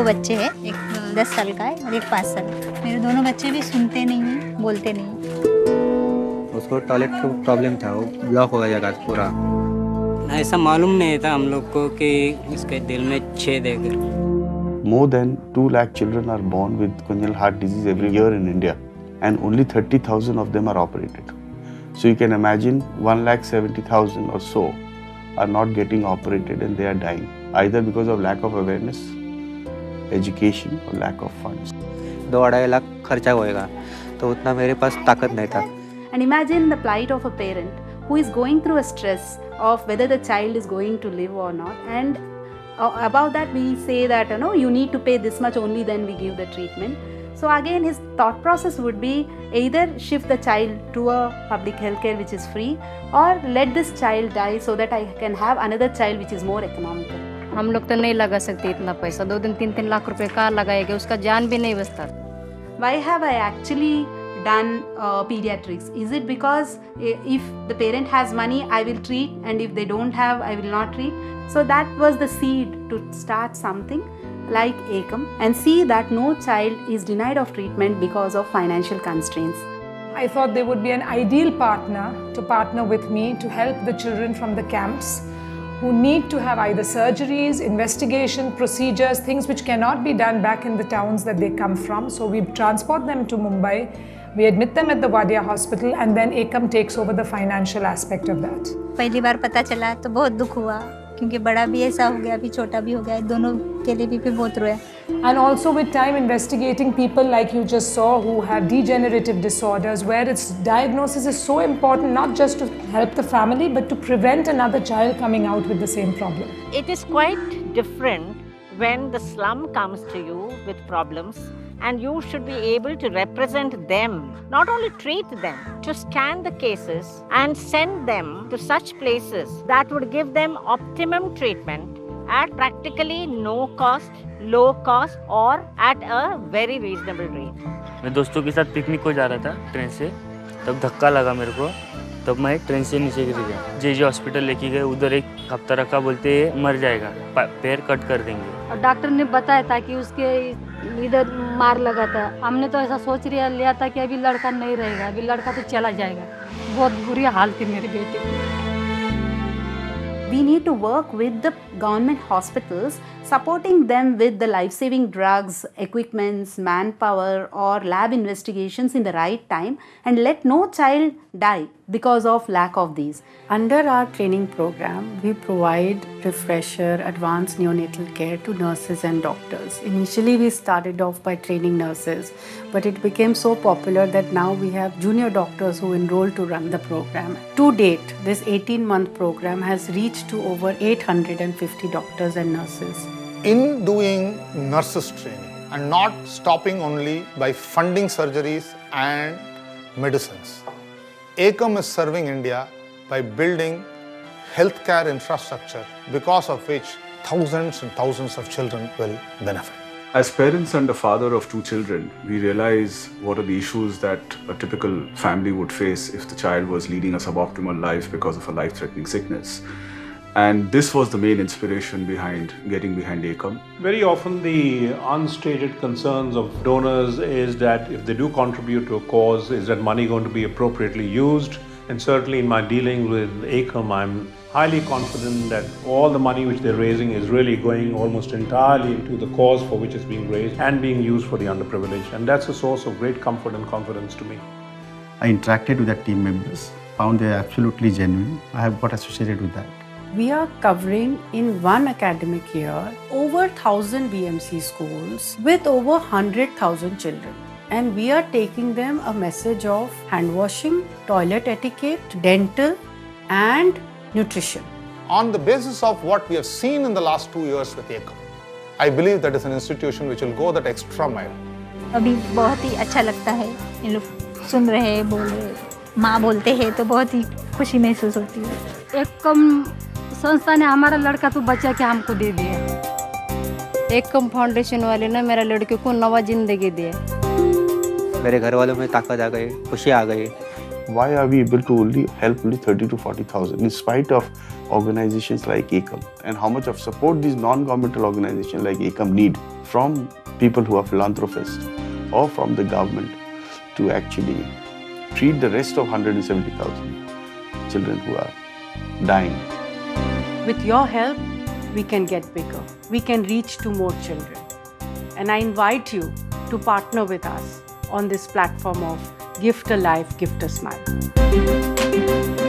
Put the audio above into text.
दो बच्चे हैं, एक 10 साल का है और एक 5 साल का। मेरे दोनों बच्चे भी सुनते नहीं हैं, बोलते नहीं हैं। उसको टॉयलेट का प्रॉब्लम था, वो ब्लॉक हो गया जगह पूरा। ऐसा मालूम नहीं था हम लोग को कि इसके दिल में छेद है। More than 2 lakh children are born with congenital heart disease every year in India, and only 30,000 of them are operated. So you can imagine 1,70,000 or so are not getting operated and they are dying, either because of lack of awareness, education or lack of funds. 2-2.5 lakh खर्चा होएगा, तो उतना मेरे पास ताकत नहीं था। And imagine the plight of a parent who is going through a stress of whether the child is going to live or not, and about that we say that you need to pay this much, only then we give the treatment. So again his thought process would be either shift the child to a public healthcare which is free, or let this child die so that I can have another child which is more economical. हम लोग तो नहीं लगा सकते इतना पैसा, 2-3 लाख रुपए कहाँ लगाएगा, उसका जान भी नहीं बचता। Why have I actually done pediatrics? Is it because if the parent has money I will treat, and if they don't have I will not treat? So that was the seed to start something like Ekam and see that no child is denied of treatment because of financial constraints. I thought they would be an ideal partner to partner with me to help the children from the camps who need to have either surgeries, investigation, procedures, things which cannot be done back in the towns that they come from. So we transport them to Mumbai, we admit them at the Wadia hospital, and then Ekam takes over the financial aspect of that. पहली बार पता चला तो बहुत दुख हुआ, क्योंकि बड़ा भी ऐसा हो गया, अभी छोटा भी हो गया, दोनों के लिए भी बहुत रोया। And also with time investigating people like you just saw who have degenerative disorders, where its diagnosis is so important, not just to help the family but to prevent another child coming out with the same problem. It is quite different when the slum comes to you with problems, and you should be able to represent them, not only treat them, to scan the cases and send them to such places that would give them optimum treatment at practically no cost, low cost, or at a very reasonable rate. मैं दोस्तों के साथ picnic को जा रहा था train से, तब धक्का लगा मेरे को, तब मैं ट्रेन से नीचे गिर गया। जे हॉस्पिटल लेके गए, उधर एक हफ्ता रखा, बोलते मर जाएगा, पैर कट कर देंगे। और डॉक्टर ने बताया था कि उसके इधर मार लगा था। हमने तो ऐसा सोच लिया था कि अभी लड़का नहीं रहेगा, अभी लड़का तो चला जाएगा। बहुत बुरी हाल थी मेरे बेटे की। We need to work with the government hospitals, supporting them with the life-saving drugs, equipments, manpower, or lab investigations in the right time, and let no child die because of lack of these. Under our training program, we provide refresher, advanced neonatal care to nurses and doctors. Initially, we started off by training nurses, but it became so popular that now we have junior doctors who enroll to run the program. To date, this 18-month program has reached to over 850 doctors and nurses. In doing nurses training and not stopping only by funding surgeries and medicines, Ekam is serving India by building healthcare infrastructure, because of which thousands and thousands of children will benefit. As parents and a father of 2 children, we realize what are the issues that a typical family would face if the child was leading a suboptimal life because of a life-threatening sickness. And this was the main inspiration behind getting behind Ekam. Very often the unstated concerns of donors is that if they do contribute to a cause, is that money going to be appropriately used? And certainly in my dealing with Ekam, I'm highly confident that all the money which they're raising is really going almost entirely into the cause for which it's being raised and being used for the underprivileged. And that's a source of great comfort and confidence to me. I interacted with the team members, found they are absolutely genuine. I have got associated with that. We are covering in one academic year over 1,000 BMC schools with over 100,000 children. And we are taking them a message of hand washing, toilet etiquette, dental and nutrition. On the basis of what we have seen in the last 2 years with Ekam, I believe that is an institution which will go that extra mile. अभी बहुत ही अच्छा लगता है, इन लोग सुन रहे हैं, बोल रहे, माँ बोलते हैं तो बहुत ही खुशी महसूस होती है। एकम संस्था ने हमारा लड़का तो बचा के हमको दे दिया। एकम फाउंडेशन वाले ने मेरे लड़के को नवा जिंदगी दी। मेरे घर वालों में ताकत आ गई, खुशी आ गई। Why are we able to only help only 30 to 40,000 in spite of organizations like Ekam, and how much of support these non-governmental organizations like Ekam need from people who are philanthropists or from the government to actually treat the rest of 170,000 children who are dying. With your help, we can get bigger. We can reach to more children. And I invite you to partner with us on this platform of Gift a Life, Gift a Smile.